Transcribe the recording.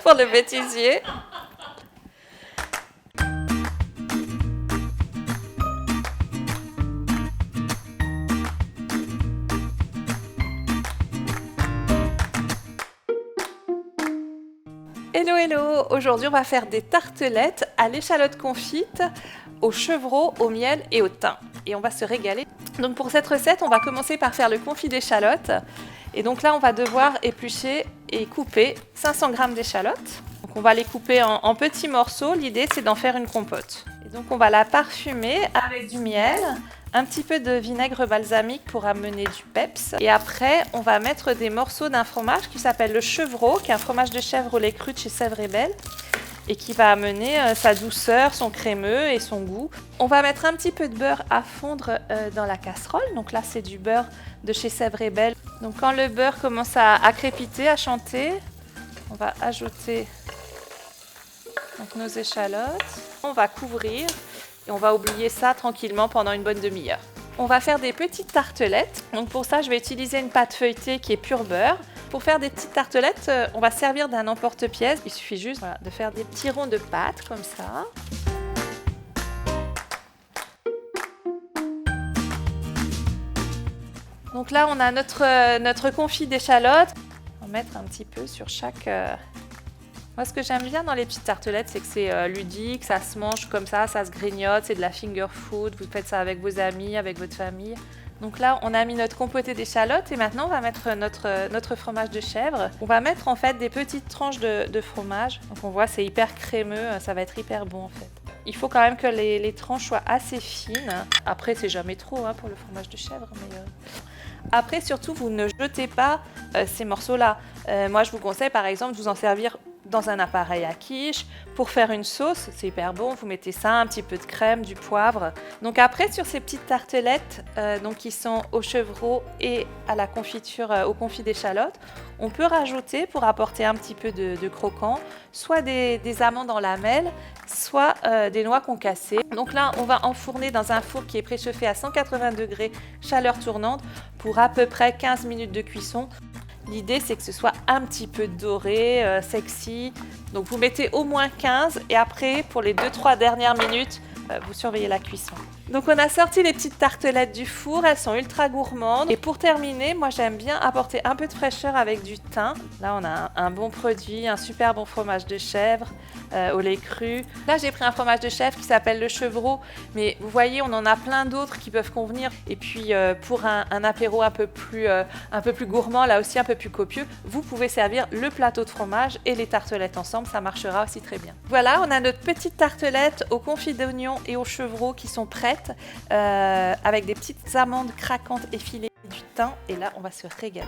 pour le bêtisier. Hello hello! Aujourd'hui on va faire des tartelettes à l'échalote confite, au chevreau, au miel et au thym. Et on va se régaler. Donc pour cette recette, on va commencer par faire le confit d'échalote. Et donc là on va devoir éplucher et couper 500 g d'échalotes. Donc on va les couper en petits morceaux. L'idée c'est d'en faire une compote. Et donc on va la parfumer avec du miel, un petit peu de vinaigre balsamique pour amener du peps. Et après, on va mettre des morceaux d'un fromage qui s'appelle le chevreau, qui est un fromage de chèvre au lait cru de chez Sèvres et Belle, et qui va amener sa douceur, son crémeux et son goût. On va mettre un petit peu de beurre à fondre dans la casserole. Donc là, c'est du beurre de chez Sèvres et Belle. Donc quand le beurre commence à crépiter, à chanter, on va ajouter donc, nos échalotes. On va couvrir. Et on va oublier ça tranquillement pendant une bonne demi-heure. On va faire des petites tartelettes. Donc pour ça, je vais utiliser une pâte feuilletée qui est pur beurre. Pour faire des petites tartelettes, on va servir d'un emporte-pièce. Il suffit juste de faire des petits ronds de pâte comme ça. Donc là, on a notre confit d'échalotes. On va mettre un petit peu sur chaque... Moi, ce que j'aime bien dans les petites tartelettes, c'est que c'est ludique, ça se mange comme ça se grignote, c'est de la finger food, vous faites ça avec vos amis, avec votre famille. Donc là, on a mis notre compoté d'échalotes et maintenant, on va mettre notre fromage de chèvre. On va mettre en fait des petites tranches de fromage. Donc on voit, c'est hyper crémeux, ça va être hyper bon en fait. Il faut quand même que les tranches soient assez fines. Après, c'est jamais trop pour le fromage de chèvre, mais... Après, surtout, vous ne jetez pas ces morceaux-là. Moi, je vous conseille par exemple de vous en servir dans un appareil à quiche pour faire une sauce, c'est hyper bon. Vous mettez ça, un petit peu de crème, du poivre. Donc après, sur ces petites tartelettes donc qui sont au chevreau et à la confiture, au confit d'échalote, on peut rajouter pour apporter un petit peu de croquant, soit des amandes en lamelles, soit des noix concassées. Donc là, on va enfourner dans un four qui est préchauffé à 180 degrés, chaleur tournante, pour à peu près 15 minutes de cuisson. L'idée, c'est que ce soit un petit peu doré, sexy. Donc, vous mettez au moins 15 et après, pour les 2-3 dernières minutes, vous surveillez la cuisson. Donc, on a sorti les petites tartelettes du four. Elles sont ultra gourmandes. Et pour terminer, moi, j'aime bien apporter un peu de fraîcheur avec du thym. Là, on a un bon produit, un super bon fromage de chèvre au lait cru. Là, j'ai pris un fromage de chèvre qui s'appelle le chevreau. Mais vous voyez, on en a plein d'autres qui peuvent convenir. Et puis, pour un apéro un peu plus gourmand, là aussi un peu plus copieux, vous pouvez servir le plateau de fromage et les tartelettes ensemble. Ça marchera aussi très bien. Voilà, on a notre petite tartelette au confit d'oignon et au chevreau qui sont prêtes. Avec des petites amandes craquantes effilées, du thym, et là on va se régaler.